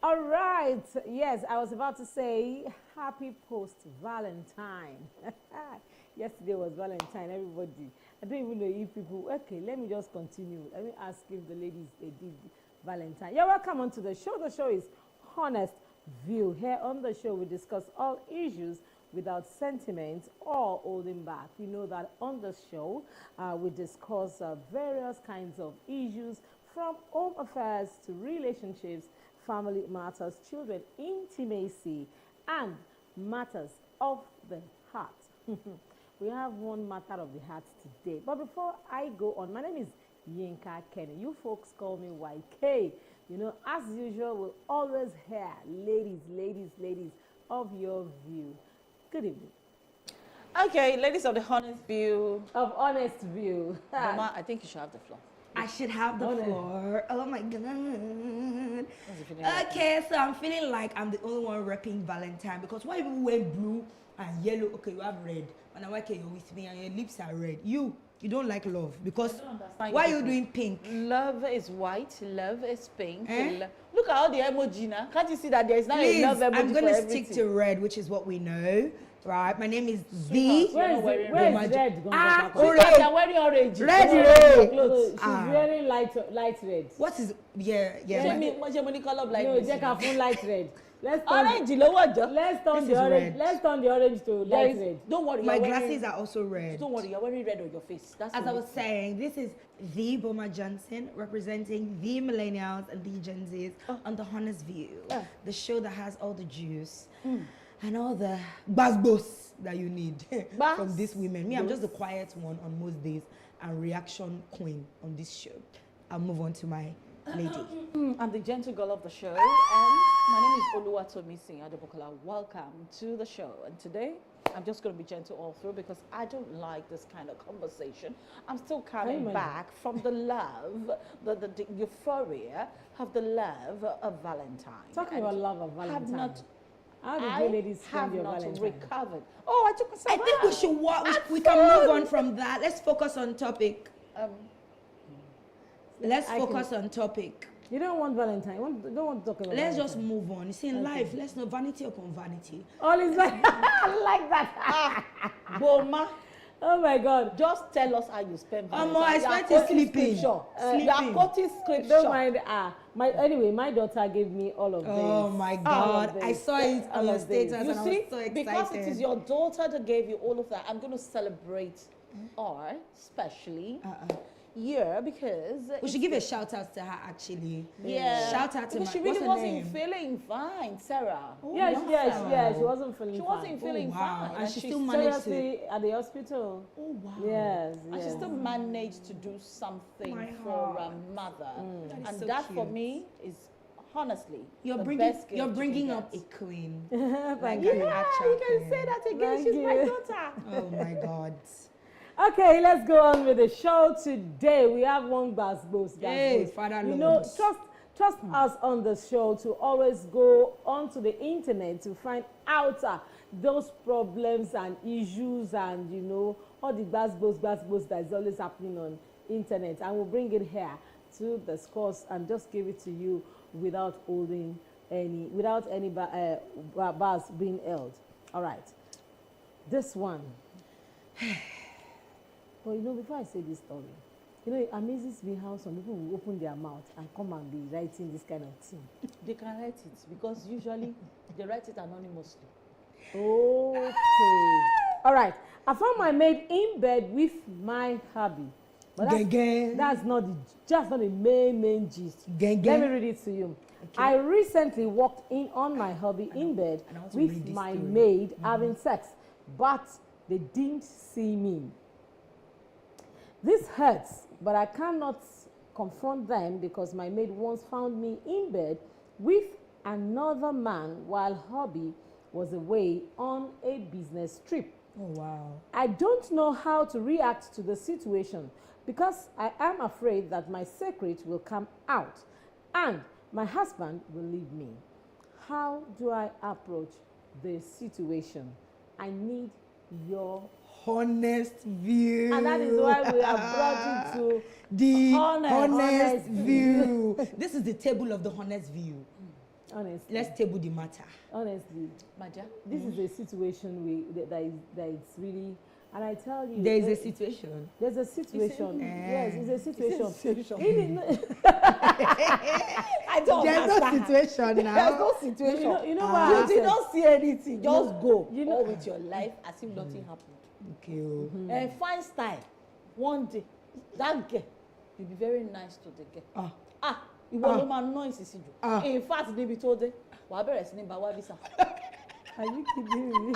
All right. Yes, I was about to say happy post-Valentine. Yesterday was Valentine, everybody. I don't even know if people... Okay, let me just continue. Let me ask if the ladies, they did Valentine. You're welcome onto the show. The show is Honest View. Here on the show, we discuss all issues without sentiment or holding back. You know that on the show, we discuss various kinds of issues from home affairs to relationships, family matters, children, intimacy, and matters of the heart. We have one matter of the heart today. But before I go on, my name is Yinka Kenny. You folks call me YK. You know, as usual, we'll always hear ladies of your view. Good evening. Okay, ladies of the Honest View. Of Honest View. Mama, I think you should have the floor. I should have the floor. Oh my god. Like Okay, so I'm feeling like I'm the only one repping Valentine because why people wear blue and yellow? Okay, you have red. And I you're with me and your lips are red. You don't like love because why are you doing pink? Love is white, love is pink. Look at all the emoji now. Can't you see that there is not a love emoji? I'm gonna stick to red, which is what we know. Right, my name is Z. Where is red? You're wearing orange. Red. She's wearing light red. What is What's your money color like? No, check her phone light red. Let's orange. turn the orange. Red. Let's turn the orange to light red. Don't worry. My glasses are also red. Don't worry, you're wearing red on your face. That's as I was saying, this is the Boma Johnson representing the millennials and the Gen Zs on the Honest View, the show that has all the juice. And all the buzz that you need from these women. Me, I'm just the quiet one on most days and reaction queen on this show. I'll move on to my lady. I'm the gentle girl of the show, and my name is Oluwatomisin Adebokola. Welcome to the show. And today, I'm just going to be gentle all through because I don't like this kind of conversation. I'm still coming back from the love, the euphoria of the love of Valentine. Talking about love of Valentine. How did you ladies spend your Valentine? Recovered. Oh, I took a I think we can move on from that. Let's focus on topic. Let's focus on topic. You don't want Valentine. You don't want to talk about Let's Valentine. just move on. You see, in life, let's not vanity upon vanity. All is like, I like that. Boma. Oh my God. Just tell us how you spend Valentine. I spent it sleeping. You are quoting scripture. Don't mind. Anyway, my daughter gave me all of this. Oh my God. I saw it on your status and I was so excited. Because it is your daughter that gave you all of that, I'm going to celebrate her, especially. Because we should give a shout out to her actually. Yeah. Shout out to because she really wasn't feeling fine, Sarah. Yes, she wasn't feeling fine. She wasn't feeling fine. And she still managed to at the hospital. Oh wow. Yes. And she still managed to do something for her mother. And so that cute. for me is honestly you're the bringing best gift bringing you up a queen. Thank you. you. Yeah, you can say that again. She's my daughter. Oh my God. Okay, let's go on with the show today. We have one buzz. Hey, Father You Lord. know, trust us on the show to always go onto the internet to find out those problems and issues and, you know, all the buzz that is always happening on internet. And we'll bring it here to discuss and just give it to you without any bars being held. All right. This one. But you know, before I say this story, you know, it amazes me how some people will open their mouth and come and be writing this kind of thing. They can write it because usually they write it anonymously. Okay. All right. I found my maid in bed with my hubby. But that's not the main gist. Let me read it to you. Okay. I recently walked in on my hubby in bed with my maid having sex, but they didn't see me. This hurts, but I cannot confront them because my maid once found me in bed with another man while hubby was away on a business trip. Oh, wow. I don't know how to react to the situation because I am afraid that my secret will come out and my husband will leave me. How do I approach the situation? I need your honest view. And that is why we have brought you to the honest view. This is the table of the honest view. Honestly. Let's table the matter. Honestly, My dear. this is a situation that is really, and I tell you, There is a situation. There's a situation. Yes, it's a situation. situation. I don't There's no understand. situation now. There's no situation. You know what? You did not see anything. Just go. You know- All with your life as if nothing happened. Okay. Oh. And fine style. One day, that girl, you be very nice to the girl. Ìwọ ló máa noise sí jù. In fact, níbi tó dé, wàá bẹ̀rẹ̀ sí ní bá wá visa. Are you kidding me?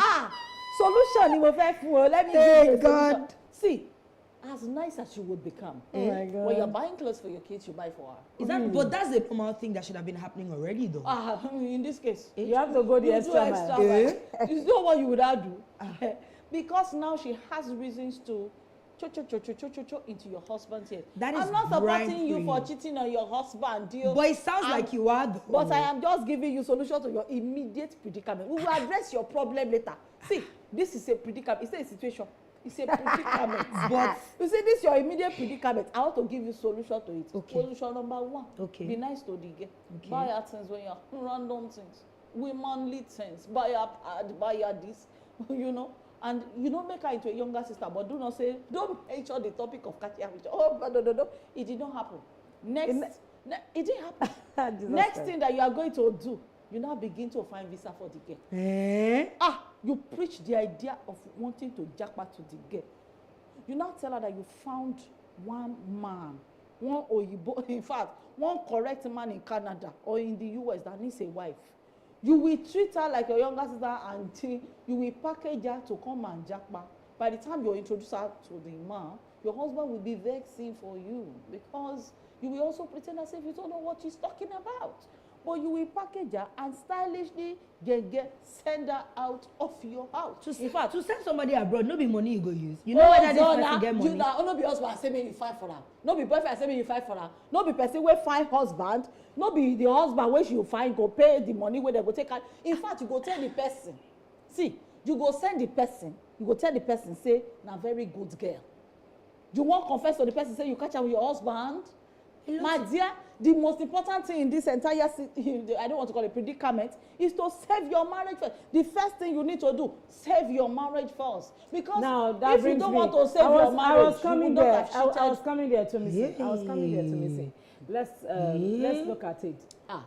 Solution ni mo fẹ́ fún ọ. Let me give you a solution. See, as nice as you would become, Oh my God. when you're buying clothes for your kids, you buy for her. Is that? But that's a normal thing that should have been happening already, though. In this case, You have to go the you extra do mile. extra mile. You know what you would have do? Because now she has reasons to cho into your husband's head. That is I'm not supporting you bribery. for cheating on your husband, deal. But it sounds like you are, though. But I am just giving you solution to your immediate predicament. We will address your problem later. See, this is a predicament. It's not a situation. It's a predicament. But you see, this is your immediate predicament. I want to give you solution to it. Okay. Solution number 1. Okay. Be nice to the girl. Okay. Buy her things when you're random things. Womanly things. Buy her pad, buy her this. You know. And you don't make her into a younger sister, but do not say, don't mention the topic of catching her. Oh, no. It did not happen. It didn't happen. Next thing that you are going to do, you now begin to find visa for the girl. You preach the idea of wanting to jackpot to the girl. You now tell her that you found one man, one Oyibo, in fact, one correct man in Canada or in the US that needs a wife. You will treat her like your younger sister until you will package her to come and jackpot. By the time you introduce her to the man, your husband will be vexing for you because you will also pretend as if you don't know what she's talking about. But you will package her and stylishly send her out of your house. in fact, to send somebody abroad, no be money you go use. You know whether this person get money. No be husband say make you fight for her. No be boyfriend say make you fight for her. No be person wey find husband. No be the husband wey she find go pay the money wey they go take her. In fact, you go tell the person. See, you go send the person. You go tell the person say na very good girl. You wan confess to the person say you catch her with your husband. My dear, the most important thing in this entire, I don't want to call it predicament, is to save your marriage first. The first thing you need to do, save your marriage first. Because Now, that if you don't me. want to save your marriage, I was coming you would there. not have cheated. I was coming there to miss it. I was coming there to miss it. Let's look at it.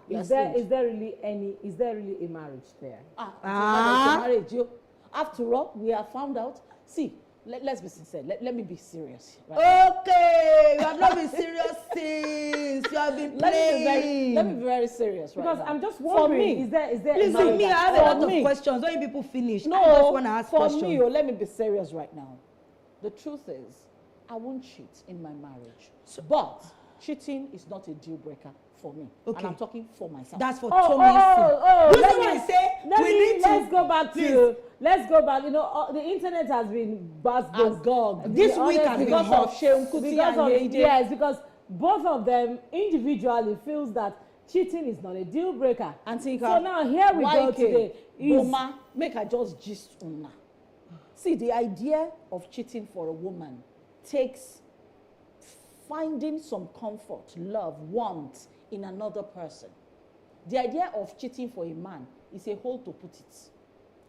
Is there really a marriage there? Marriage, you. After all, we have found out. See, let's be sincere. Let me be serious. Right? Okay, you have not been serious since you have been playing. Let me be very serious right Because now. I'm just wondering, me, is there Please, a for marriage? me, I have a For lot of me. questions. Don't you people finish? No, I just want to ask for questions. me, let me be serious right now. The truth is, I won't cheat in my marriage. But cheating is not a deal breaker for me. Okay. And I'm talking for myself. That's for Oh, Tommy. You let see what me- I say? Let's go back to. Let's go back. You know, the internet has been buzzed. agog. This week has been because hot. of Sheun Kuti Because and of, Maid. yes, because both of them individually feels that cheating is not a deal breaker. And think so now here we go YK, today. Boma, make I just gist una. See, the idea of cheating for a woman takes finding some comfort, love, warmth in another person. The idea of cheating for a man is a hole to put it.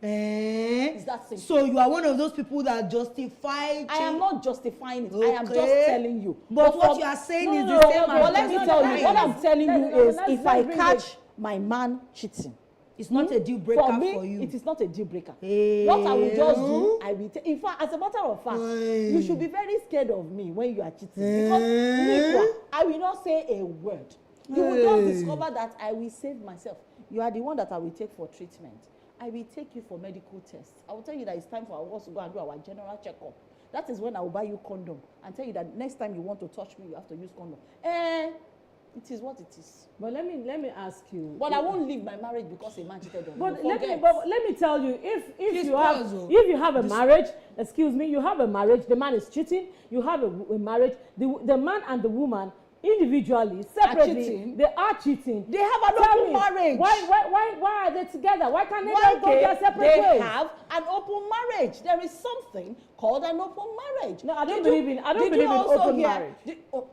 It's that simple. So you are one of those people that justify. I am not justifying it. I am just Okay. telling you. But what for- you are saying No, is no, the no, same no, as but let me tell you, what I'm telling you is, let's if I bring catch my man cheating, It's not a deal breaker for me, you. it is not a deal breaker. What I will just do, I will in fact, as a matter of fact, you should be very scared of me when you are cheating. Because me, I will not say a word. You will just discover that I will save myself. You are the one that I will take for treatment. I will take you for medical tests. I will tell you that it's time for us to go and do our general checkup. That is when I will buy you condom and tell you that next time you want to touch me, you have to use condom. It is what it is. But let me ask you. But I won't leave my marriage because a man cheated on me. But let me tell you, if puzzle. you have a marriage, excuse me, you have a marriage, the man is cheating, you have a marriage, the man and the woman individually, separately, they are cheating. They have an Tell open me, marriage. Why are they together? Why can't they Why just go their separate they ways? have an open marriage? There is something called an open marriage. No, I don't believe in open marriage.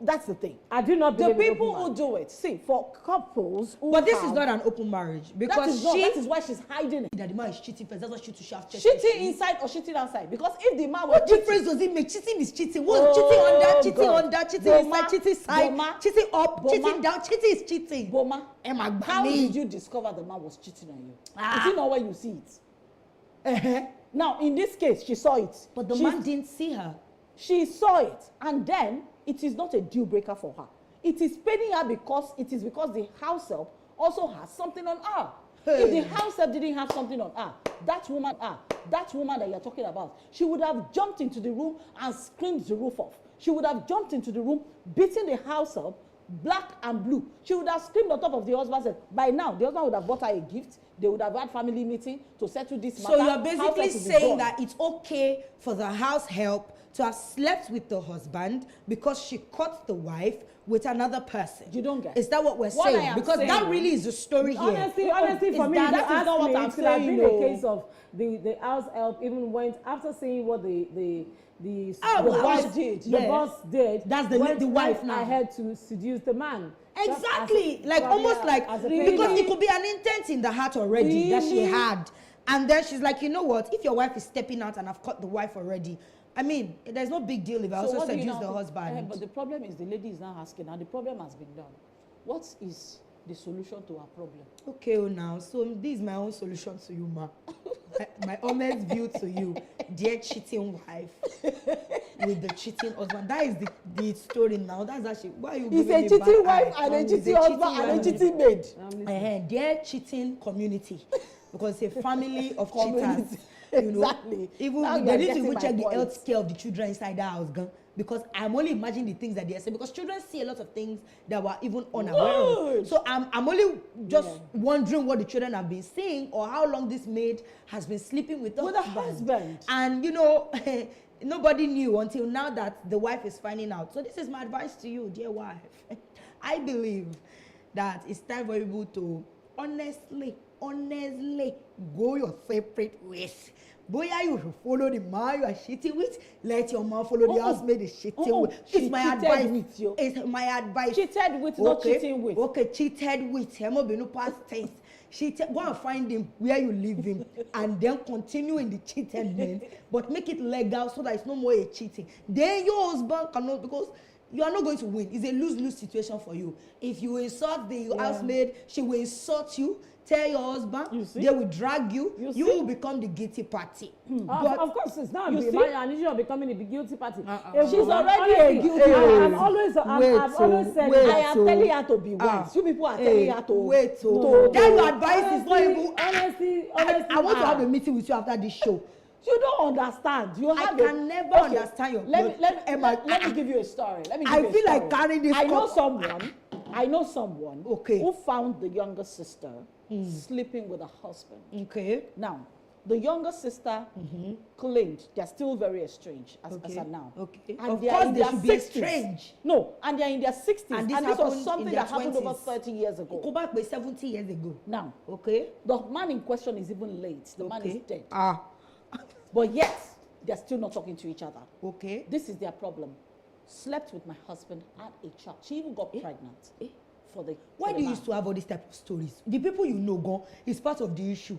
That's the thing. I do not believe The in people open who do it, see, for couples who But this is not an open marriage because that is why she's hiding it. that the man is cheating first. That's what she should have checked. Cheating inside or cheating outside? Because if the man was What difference does it make? Cheating is cheating. What's cheating under, cheating inside, cheating side, cheating up, cheating down? Cheating is cheating. Boma, how did you discover the man was cheating on you? Is it not when you see it? Now, in this case, she saw it. But the man didn't see her. She saw it. And then, it is not a deal breaker for her. It is paining her because the house help also has something on her. If the house help didn't have something on her, that woman that you're talking about, she would have jumped into the room and screamed the roof off. She would have jumped into the room, beating the house help, black and blue. She would have screamed on top of the husband. Said, by now, the husband would have bought her a gift. They would have had family meeting to settle this matter. So you're basically saying that it's okay for the house help to have slept with the husband because she caught the wife with another person. You don't get. Is that what we're saying? Because that really is the story here. Honestly, for me, that is not what I'm saying. It have been a case of the house help even went after seeing what the wife did. The boss did. That's the wife now. I had to seduce the man. Exactly, like almost like because it could be an intent in the heart already that she had, and then she's like, you know what? If your wife is stepping out and I've caught the wife already, I mean, there's no big deal if I also seduce the husband. But the problem is the lady is now asking, and the problem has been done. What is the solution to our problem? Okay, now, so this is my own solution to you, ma. my honest view to you, dear cheating wife with the cheating husband. That is the story now. That's actually why you. It's a cheating wife and a cheating husband and a cheating maid. Dear cheating community, because it's a family of cheaters. You know, exactly. Even they need to even check the health care of the children inside the house, girl. Because I'm only imagining the things that they are saying. Because children see a lot of things that we're even unaware of. So I'm only just wondering what the children have been seeing or how long this maid has been sleeping with the husband. And you know, nobody knew until now that the wife is finding out. So this is my advice to you, dear wife. I believe that it's time for you to honestly go your separate ways. Boy, you should follow the man you are cheating with. Let your man follow the housemaid is cheating with. It's my advice. It's my advice. Cheated with, not cheating with. Okay, cheated with. Past tense. Go and find him where you leave him and then continue in the cheated man, but make it legal so that it's no more a cheating. Then your husband cannot, because you are not going to win. It's a lose-lose situation for you. If you insult the housemaid, she will insult you. Tell your husband, they will drag you. You will become the guilty party. But of course, it's not an issue of becoming the guilty party. She's already a guilty party. I've always said, I am telling her to be wise. You people are telling her to wait. Then your advice is not even. Honestly, I want to have a meeting with you after this show. You don't understand. I can never understand your. Let me give you a story. I feel like carrying this. I know someone who found the younger sister sleeping with her husband. Okay. Now, the younger sister claimed they're still very estranged as of now. Okay. And of they course are in they their should 60s. be estranged. No, and they're in their 60s. And this was something that happened 20s. over 30 years ago. Go back by 70 years ago. Now, okay. The man in question is even late. The man is dead. Ah. But yet, they're still not talking to each other. Okay. This is their problem. Slept with my husband, had a child. She even got pregnant. Why do you used to have all these type of stories? The people you know gone is part of the issue.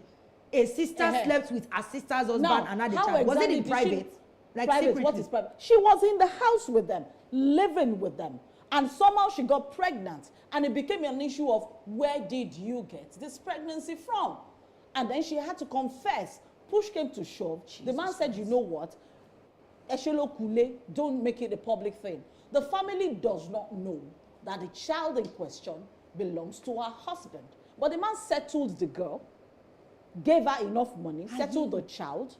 A sister slept with her sister's husband and had a child. Was it in private? Private? What is private? She was in the house with them, living with them. And somehow she got pregnant. And it became an issue of, where did you get this pregnancy from? And then she had to confess. Push came to shove. The man said, you know what? Eshelo Kule, don't make it a public thing. The family does not know that the child in question belongs to her husband. But the man settled the girl, gave her enough money, settled the child,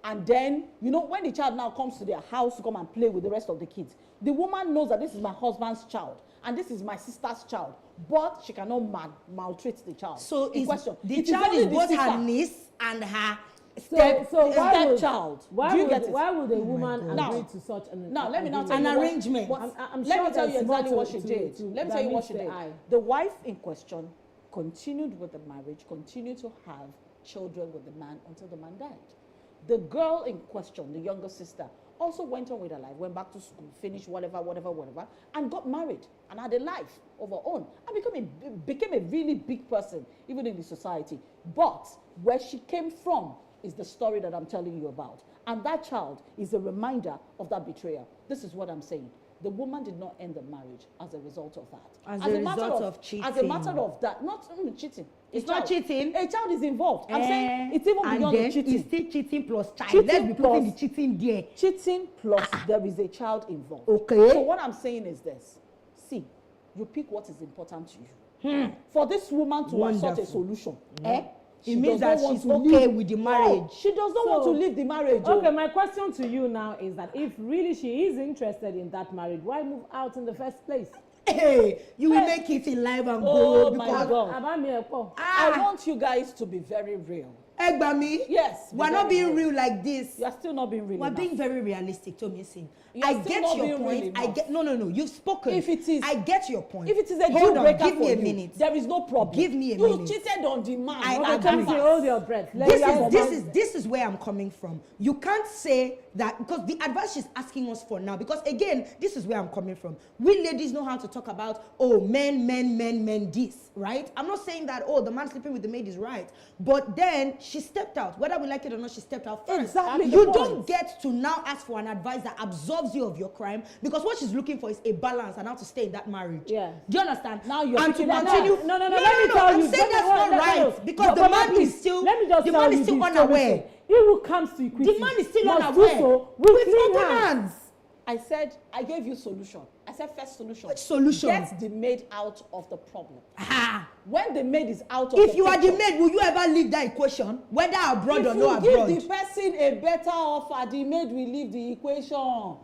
and then, you know, when the child now comes to their house to come and play with the rest of the kids, the woman knows that this is my husband's child, and this is my sister's child, but she cannot maltreat the child. So in question, the child is both her niece and her stepchild. Why would a woman agree to such an let me now tell you arrangement? Let me tell you exactly what she did. Let me tell you what she did. The wife in question continued with the marriage, continued to have children with the man until the man died. The girl in question, the younger sister, also went on with her life, went back to school, finished whatever, and got married and had a life of her own and became a really big person, even in the society. But where she came from is the story that I'm telling you about. And that child is a reminder of that betrayal. This is what I'm saying. The woman did not end the marriage as a result of that. As a result of cheating. As a matter of that, not cheating. It's not cheating. A child is involved. I'm saying it's even beyond the cheating. It's still cheating plus child. Cheating Let's be plus- putting the cheating there. Cheating plus there is a child involved. Okay. So what I'm saying is this. See, you pick what is important to you. For this woman to assert a Wonderful. solution, It means does not that want she's to okay leave- with the marriage. No, she does not want to leave the marriage. Okay, my question to you now is that if really she is interested in that marriage, why move out in the first place? Hey, you will make it in live and Oh go my because God. Abami Eko. I want you guys to be very real. Egbami, Yes. we're not being real like this. You are still not being real. We're enough. being very realistic, Tomisin. You are I still get not your being real point. I enough. get no. You've spoken. If it is- I get your point. If it is a Hold deal on, breaker give for me a you, minute. there is no problem. Give me a you minute. cheated on the man. I on the agree. canvas. Hold your breath. Let me have This is where I'm coming from. You can't say that because the advice she's asking us for now, because again, this is where I'm coming from. We ladies know how to talk about, oh, men, this, right? I'm not saying that, oh, the man sleeping with the maid is right. But then she stepped out. Whether we like it or not, she stepped out first. Exactly the You point. don't get to now ask for an advice that absolves you of your crime, because what she's looking for is a balance and how to stay in that marriage. Yeah. Do you understand? Now you're and to picking that continue. up. No, let me tell I'm you. saying that's not right because the man is still. Let me just the tell man you is still this, unaware. He who comes to equity. The man is still must unaware. do so with clean open hands. I said, I gave you solution. I said first solution. Which solution? Get the maid out of the problem. Ah. When the maid is out of If the you are the picture, maid, will you ever leave that equation, whether abroad or if not you abroad? give the person a better offer, the maid will leave the equation.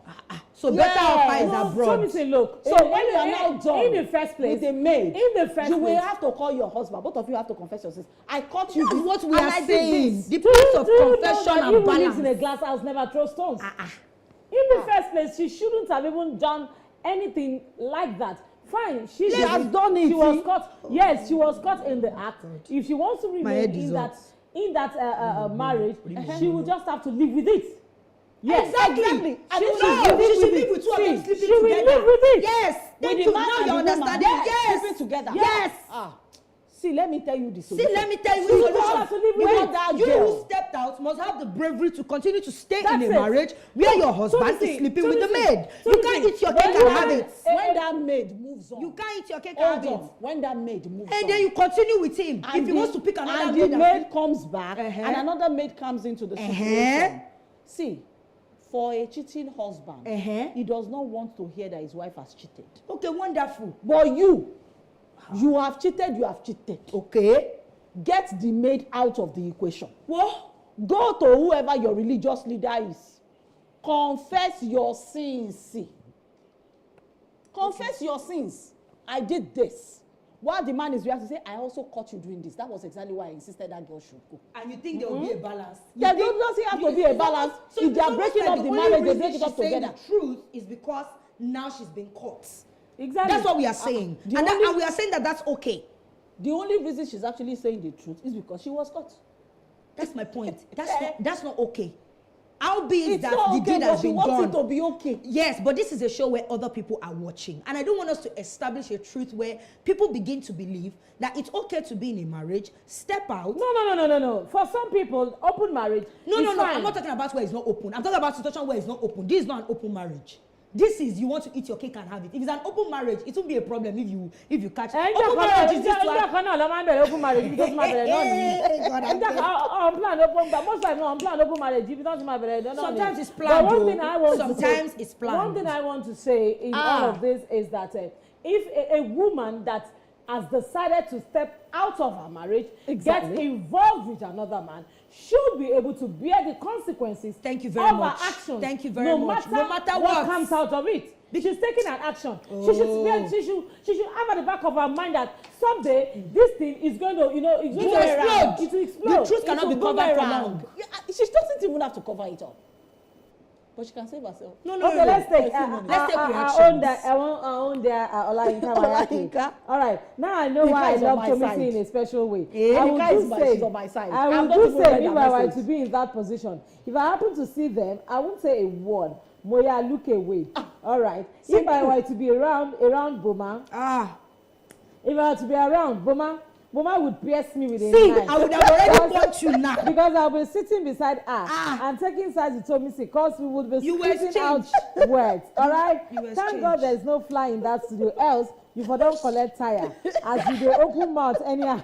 So better offer is No, abroad. Let me say, look. So when you are now done in the first place, with a maid, in the first you will place, have to call your husband. Both of you have to confess your sins. I caught you. That's this, what we and are I did saying. this. The Do place you of know confession that and he who lives in a balance. glass house never throws stones? In the first place, she shouldn't have even done anything like that. Fine, she has done it. She was caught. Yes, she was caught in the act. If she wants to remain head is in that marriage, she will just have to live with it. Yes, Exactly. And She if will she live she should with live it. with two of them See, sleeping she will together. live with it. Yes, with thank the you. man Now and you're the woman, understanding. Yes. sleeping together. Yes. See, let me tell you the See, solution. let me tell you She the will have to live with solution. it. That You girl. who stepped out must have the bravery to continue to stay That's in a it. marriage where your husband Timothy, is sleeping with the Timothy, maid. You can't Timothy, eat your cake and have it. When that maid moves on, You can't eat your cake and have hold it. on. When that maid moves on, And then you continue with him. If he wants to pick another and maid, the maid comes back, and Uh-huh. another maid comes into the Uh-huh. situation. See, for a cheating husband, Uh-huh. he does not want to hear that his wife has cheated. okay, wonderful. But you have cheated, you have cheated. Okay. Get the maid out of the equation. What? Go to whoever your religious leader is. Confess your sins. See. Confess your sins. I did this. While the man is reacting, say, I also caught you doing this. That was exactly why I insisted that girl should go. And you think there will be a balance? There doesn't have to be a balance. If they are breaking up the marriage, they break it up together. The truth is because now she's been caught. Exactly. That's what we are saying. The And only- we are saying that that's okay. The only reason she's actually saying the truth is because she was caught. That's my point. That's not okay. Albeit It's that not the okay, deed but has she been wants done. it to be okay. Yes, but this is a show where other people are watching. And I don't want us to establish a truth where people begin to believe that it's okay to be in a marriage, step out. No. For some people, open marriage. No. is fine. I'm not talking about where it's not open. I'm talking about a situation where it's not open. This is not an open marriage. This is you want to eat your cake and have it. If it's an open marriage, it won't be a problem if you catch it. Open marriage is just Open marriage because my plan open, but most times no, I'm plan open marriage. If it doesn't matter, Sometimes it's planned. But one thing I want Sometimes to say, it's planned. One thing I want to say in all of this is that if a woman that has decided to step out of her marriage, gets involved with another man, should be able to bear the consequences Thank you very much. of her actions. Thank you very much. No matter what comes out of it. She's taking an action. She should have at the back of her mind that someday this thing is going to, it's going to explode. It will explode. The truth cannot be covered for long. Yeah, she doesn't even have to cover it up. But she can save herself. No. Okay, let's take reactions. I own their Olayinka. All right. Now I know why I love Tomisi in a special way. I will she's on my side. I will do say if I were to be in that position, if I happen to see them, I won't say a word. Moya, look away. All right. If I were to be around Boma, if I were to be around Boma would pierce me with a knife. I would have already got you now. Because I'll be sitting beside her and taking sides with Tomisi because we would be spitting out words. All right? Thank God there's no fly in that studio. Else, you for don't collect tire. As you dey open mouth anyhow.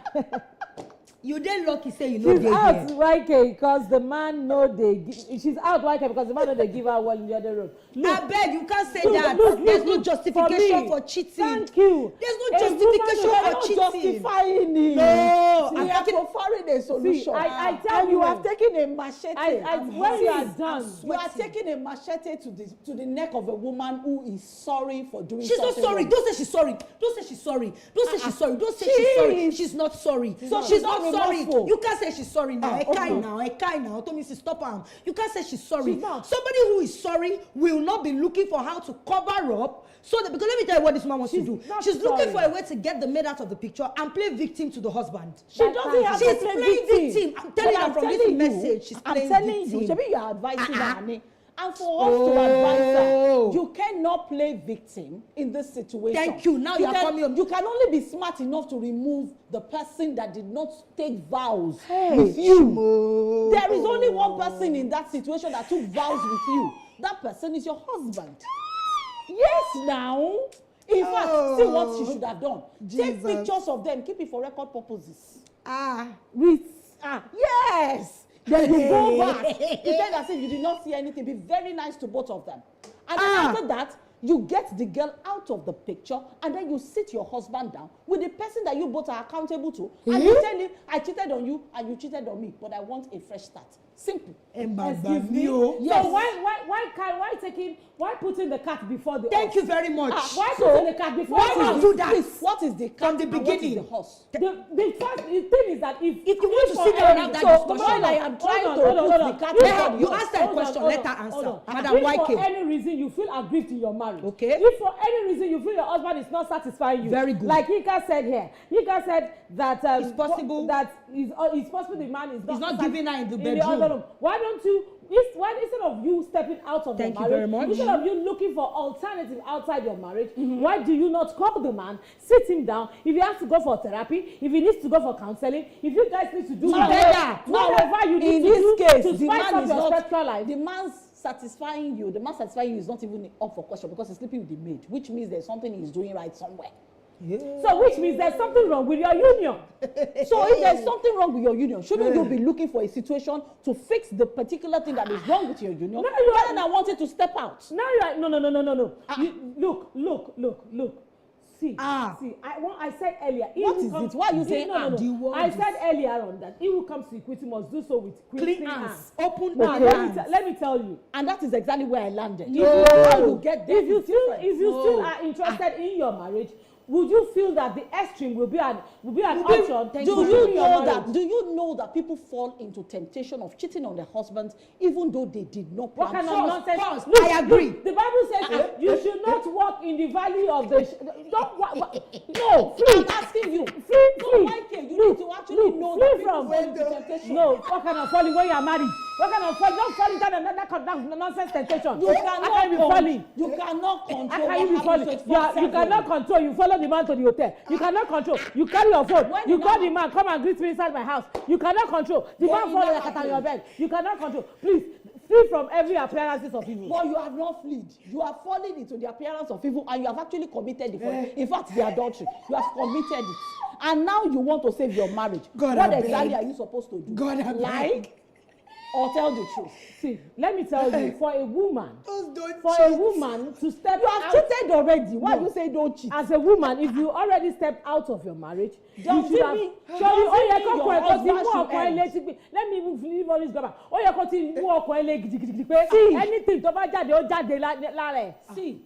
You dey lucky say you know she's out YK because the man she's out YK because the man know they give her one in the other room. I beg you can't say that. There's no justification for cheating. Thank you. There's no justification for cheating. Justifying it. No, I'm offering a solution. I tell you have taken a machete. When you are done, you are taking a machete to the neck of a woman who is sorry for doing she's something. She's not sorry. Don't say she's sorry. Don't say she's sorry. Don't say she's sorry. Don't say she's sorry. She's not sorry. She's not sorry. You can't say she's sorry now. Ekai now. Tomisi, stop her. You can't say she's sorry. Somebody who is sorry will not be looking for how to cover up. So that, because let me tell you what this man wants to do. She's looking for a way to get the maid out of the picture and play victim to the husband. She doesn't have to play victim. I'm telling you from this message. She's playing victim. I'm telling you. Maybe you are advising her. And for us to advise her, you cannot play victim in this situation. Thank you. Now you are coming up. You can only be smart enough to remove the person that did not take vows with you. There is only one person in that situation that took vows with you. That person is your husband. Yes, now. In fact, see what she should have done. Jesus. Take pictures of them. Keep it for record purposes. Yes. Then you go back. Pretend as if you did not see anything. Be very nice to both of them. And then after that, you get the girl out of the picture and then you sit your husband down with the person that you both are accountable to. And you tell him, I cheated on you and you cheated on me, but I want a fresh start. Simple. Excuse me. Yes. So why putting the cat before the horse? Thank you very much. Why putting the cat before the horse? Why not do that? What is the cat from the beginning? What is the horse? The thing is that if you want to sit down and have that discussion, I am trying to put the cat. You ask that question, let her answer. Madam If YK. for any reason you feel aggrieved in your marriage, okay. If for any reason you feel your husband is not satisfying you, very good. Like Ika said here, Ika said that it's possible it's possible the man is not giving her in the bedroom. Why don't you? Instead of you stepping out of the marriage, instead of you looking for alternative outside your marriage, why do you not call the man, sit him down? If he has to go for therapy, if he needs to go for counseling, if you guys need to do whatever you need to do to spice up your sexual life, the man's satisfying you. The man satisfying you is not even up for question because he's sleeping with the maid, which means there's something he's doing right somewhere. Yeah. So which means there's something wrong with your union. So if there's something wrong with your union, shouldn't you be looking for a situation to fix the particular thing that is wrong with your union rather than wanting to step out? Now you're like, no. Look. See, I said earlier. What is it? Why are you saying no. I said earlier on that he who comes to equity must do so with clean hands. Open hands. Let me tell you. And that is exactly where I landed. How you get there? If you still are interested in your marriage, would you feel that the extreme will be an option? Do you know that people fall into temptation of cheating on their husbands even though they did not plan? What kind of nonsense? Look, I agree. The Bible says you should not walk in the valley of the no, I'm asking you. You need to actually know that people fall into temptation. No, what kind of falling when you are married? What kind of falling? Don't fall into that nonsense temptation. You cannot be falling. You cannot control. How can you be falling? You cannot control. You follow the man to the hotel. You cannot control. You carry your phone. You call the man, come and greet me inside my house. You cannot control. The man fall like on your bed. You cannot control. Please, flee from every appearances of evil. But you have not fled. You have fallen into the appearance of evil and you have actually committed the fault. In fact, the adultery. You have committed it. And now you want to save your marriage. What exactly are you supposed to do? Like or tell the truth? See, let me tell you, for a woman to step you have cheated already. Why you say don't cheat? As a woman, if you already step out of your marriage, you should have let me even leave all this gaba. See,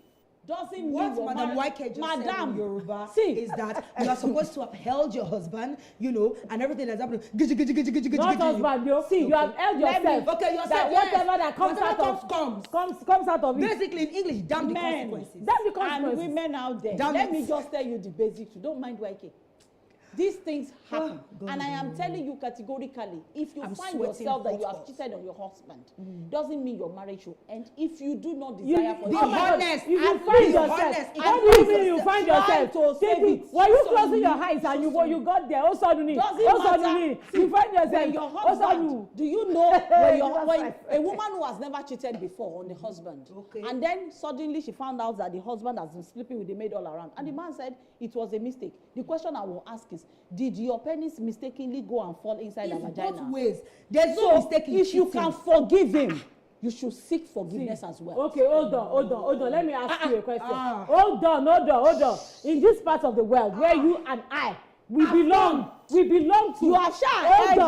doesn't mean what your Madam marriage. Waike just said in Yoruba see, is that you are supposed to upheld your husband, you know, and everything that's happening. Not husband, yo. See, you have held yourself. Okay, yourself. That Yes. whatever that comes Whatever out comes. of comes out of it. Basically, in English, damn the men, consequences. Damn the and consequences. women out there, Damn let it. me just tell you the basics. You don't mind YK. These things happen. God, and I am telling you categorically, if you I'm find sweating yourself that you hot have balls. cheated on your husband, doesn't mean your marriage will end. If you do not desire for be your honest. If you And find be yourself, honest. what do you mean you find Try yourself? to save Take it. Were you So closing your you- eyes and so you got there? Oh, suddenly. Doesn't Oh, matter. suddenly. See, You find yourself. when your Oh, husband, suddenly. do you know when That's a woman who has never cheated before on the husband, Okay. and then suddenly she found out that the husband has been sleeping with the maid all around, and the man said it was a mistake. The question I will ask is, did your penis mistakenly go and fall inside her It's vagina? both ways. There's no So mistake in if you cheating. can forgive him, you should seek forgiveness as well. Okay, hold on. Let me ask you a question. ah. Hold on. In this part of the world where you and I, we belong to. You are shy. Hold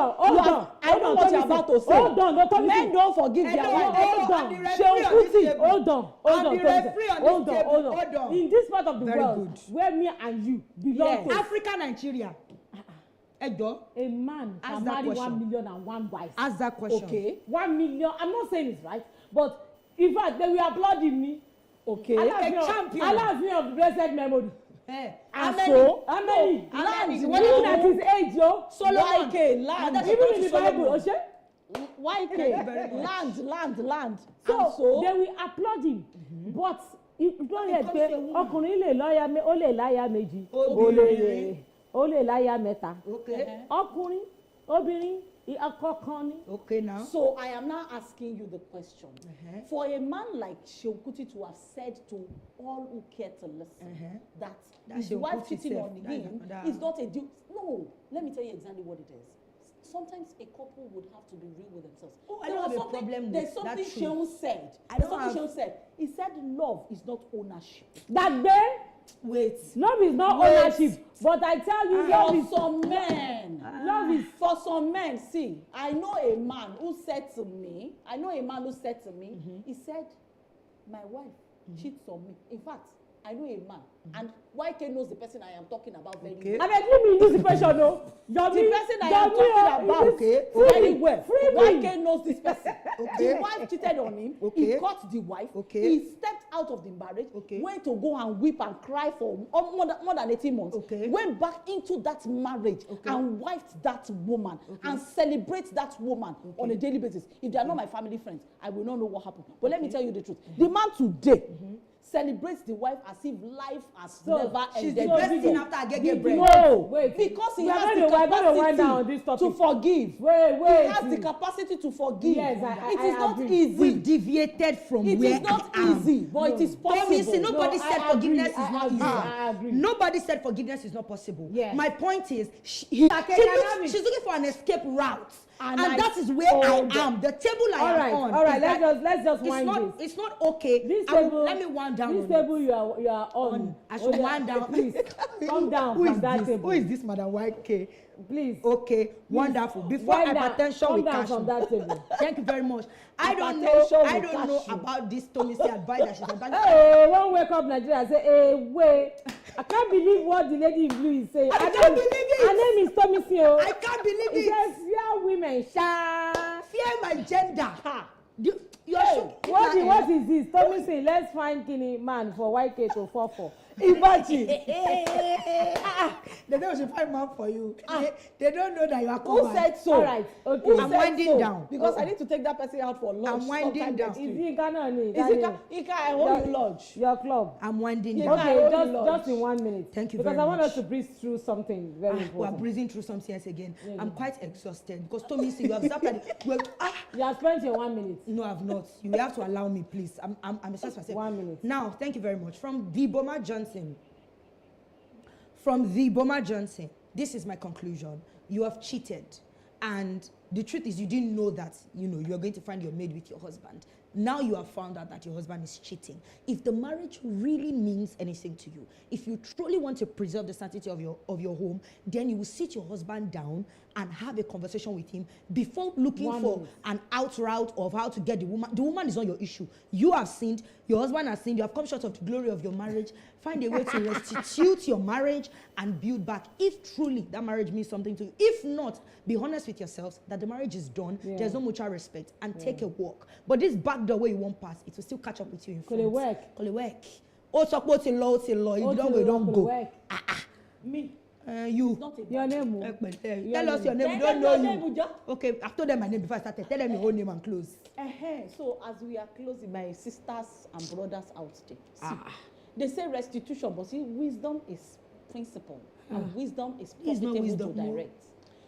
on. I know what you're about to say. Hold on, don't tell me. Men don't forgive their wives. Hold on. and the Seun referee on this Kuti, table. hold on. And the referee on this Hold table, on. hold on. In this part of the Very world good. where me and you belong Yes. to, Africa, Nigeria. Edo, a man Ask can that marry question. 1,000,001 wives. ask that question. Okay. 1 million. I'm not saying it's right, but in fact, they will applaud me. Okay. champion. Aláàfin of blessed memory. Eh, And how so, how many? How Land. many? Even at his age, yo. Solomon. YK, land. Even in the Bible, Oshe. YK, land. So, And so they will applaud him. But you don't hear pé ọkùnrin lè lọ́ya ó lè láya méjì, Obìnrin. ó lè láya mẹ́ta. Okay. Ọkùnrin, obìnrin, ọkọ kan ni. Okay now. So I am now asking you the question. Uh-huh. For a man like Seun Kuti to have said to all who care to listen that That's his Seun wife Kuti cheating self. on That's him another- is not a deal. No, let me tell you exactly what it is. Sometimes a couple would have to be real with themselves. Oh, I There don't was have a something- problem There's with something that truth. Seun said. I There's don't something have- Seun said. He said love is not ownership. That day, Wait. love is not Wait. ownership. But I tell you, love For is some men, love is for some men, see, I know a man who said to me, he said, my wife cheats on me. In fact, I know a man, and YK knows the person I am talking about very Okay. well. abeg leave me in this situation o. The person I am talking about very well. YK knows this person. Okay. The wife cheated on him. Okay. He caught the wife. Okay. He stepped out of the marriage. Okay. Went to go and weep and cry for more than 18 months. Okay. Went back into that marriage and wifed that woman and celebrate that woman on a daily basis. If they are not my family friends, I will not know what happened. But let me tell you the truth. The man today celebrates the wife as if life has never She's ended. the best thing before. after I get bread. No, Wait. because he We are has the going to wind down on this capacity topic. to forgive. Wait. He has the capacity to forgive. Yes, It is I not agree. easy. We deviated from It where is not I am. easy, but it is possible. Tommy, see, nobody No, said I forgiveness agree, is not I agree, easy. I agree. Nobody said forgiveness is not possible. Yes. My point is, she's looking for an escape route. And that is where I am. The table I am on. All right. is that Let's just it's wind not, this. It's not okay. This I will- table. let me wind down. This on table it. you are on. I should wind down. Please come down Who from is that this? table. Who is this, Madam YK? Please. Okay, wonderful. Before Wind down. hypertension, Come we down cash from on. that table. Thank you very much. I don't Hypertension know will cash you. about this Tommy say advice that she's about. Hey, one wake up Nigeria and say, hey, wait. I can't believe what the lady in blue is saying. I can't believe it. Her name is Tommy Seo. I can't believe He it. says, fear women, sha. Fear my gender. You are Hey, shook. what is this? Tommy say, let's find Kini man for YK to fall for. Imagine. They know she find man for you. They don't know that you are Who covered. said so? All right, okay. Who I'm said winding so? down. Because I need to take that person out for lunch. I'm winding sometime down. next Is week. it Ghana? Ika, I hold you lunch. Your club. I'm winding Yeah. down. I Okay, hold just, you lunch. just in 1 minute. Thank you because very I want much. us to breeze through something very We are important. breathing through some things again. Yeah, I'm yeah. quite exhausted because Tommy said you have zapped at the, well, You have spent your 1 minute. No, I've not. You have to allow me, please. I'm exhausted myself. 1 minute. Now, thank you very much. From the Boma Johnson. From the Boma Johnson. This is my conclusion. You have cheated. And the truth is you didn't know that, you're going to find your maid with your husband. Now you have found out that your husband is cheating. If the marriage really means anything to you, if you truly want to preserve the sanctity of your home, then you will sit your husband down and have a conversation with him before looking 1 for minute. an out route of how to get the woman. The woman is not your issue. You have sinned, your husband has sinned, you have come short of the glory of your marriage. Find a way to restitute your marriage and build back if truly that marriage means something to you. If not, be honest with yourselves that the marriage is done, there's no mutual respect, and take a walk. But this back door where you won't pass, it will still catch up with you in front. Could it work? Could it work? Oh, support a law, if you don't go. Work. Me. You. It's not a Your bad name. Tell us your name. We don't know you. Okay, I've told them my name before I started. Tell them your whole name and close. So as we are closing, my sisters and brothers out there, see, they say restitution, but see, wisdom is principle, and wisdom is It's not profitable wisdom, to no. direct.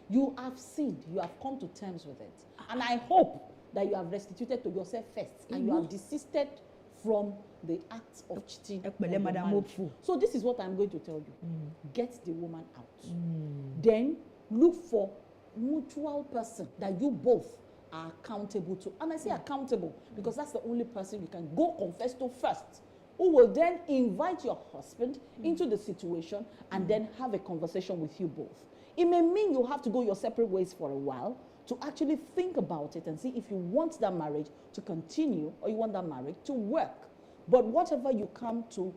You have sinned, you have come to terms with it, and I hope that you have restituted to yourself first, and you have desisted from the act of cheating. on your Madam marriage. Hopeful. So this is what I'm going to tell you. Get the woman out. Then look for mutual person that you both are accountable to. And I say accountable because that's the only person you can go confess to first, who will then invite your husband into the situation and then have a conversation with you both. It may mean you have to go your separate ways for a while to actually think about it and see if you want that marriage to continue or you want that marriage to work. But whatever you come to,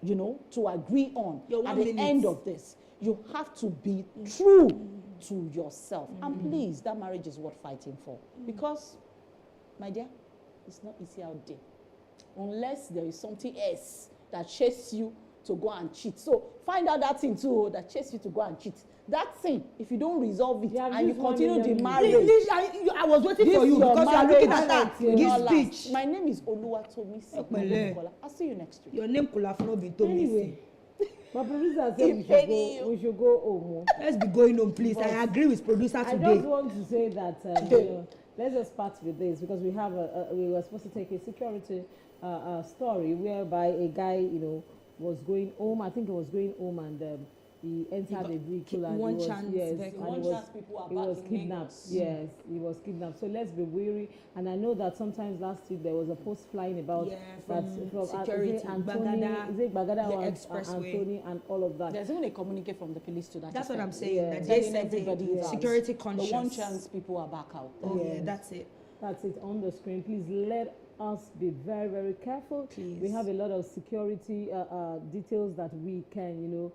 to agree on at the end of this, you have to be true to yourself. And please, that marriage is worth fighting for. Because, my dear, it's not easy out there. Unless there is something else that chases you to go and cheat. So find out that thing too that chases you to go and cheat. That thing, if you don't resolve it and you continue the marriage, I was waiting for you because you are looking at that. This speech. My name is Oluwatomi. I'll see you next week. Your name could have not been Tomi. Anyway, my producer said we should go home. Let's be going home, please. I agree with producer I today. just want to say that let's just start with this because we have we were supposed to take a security story whereby a guy was going home. I think he was going home and he entered a vehicle and he was kidnapped. Yes, he was kidnapped. So let's be wary. And I know that sometimes last week there was a post flying about from security, Bagada or Expressway. Anthony and all of that. There's even a communique from the police to that. That's what I'm effect. saying. That Telling they said everybody that security conscious. The one chance people are back out. That's it. That's it on the screen. Please let us be very, very careful. Please. We have a lot of security details that we can,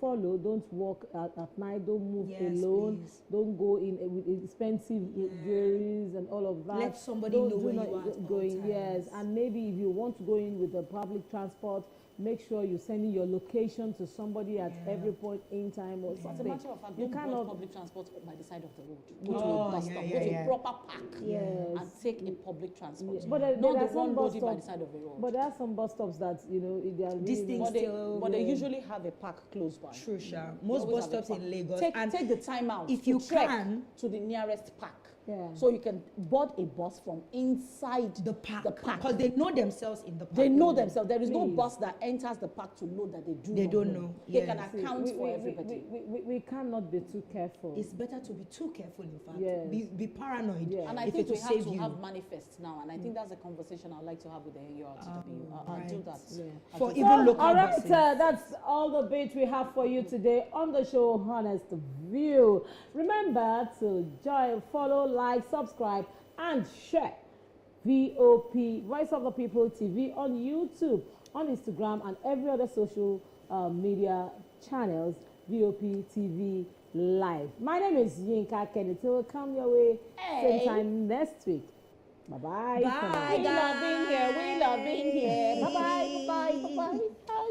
follow. Don't walk at night. Don't move alone. Please. Don't go in with expensive jewelries and all of that. Let somebody know where you are at going. all Yes, times. and maybe if you want to go in with the public transport, make sure you send in your location to somebody at every point in time or As a something. matter of fact, You don't cannot- board public transport by the side of the road. Go to a bus stop, go to a proper park and take a public transport. But there Not are the some one bus body by the stops. side of the road. But there are some bus stops that they are These really things not- still- They usually have a park close by. True, Sha. They Most always bus have a stops park. in Lagos. Take the time out if to you trek can- to the nearest park. Yeah. So you can board a bus from inside the park. The park. Because they know themselves in the park. They know themselves. There is no Please. bus that enters the park to know that They don't know. They Yes. can account for everybody. We cannot be too careful. It's better to be too careful, in fact. Yes. Be paranoid. Yeah. And I if think it we will have save to you. have manifests now, and I think that's a conversation I'd like to have with the NURTW. I'll do right. that. Yeah. I'll For do even that. local All right, buses. that's all the bit we have for you today on the show Honest View. Remember to join, follow, like, subscribe, and share VOP, Voice of the People TV on YouTube, on Instagram, and every other social media channels, VOP TV Live. My name is Yinka Kennedy. We'll come your way same time next week. Bye-bye. Bye, We love being here. We love being here. Bye-bye. Bye-bye. Bye-bye.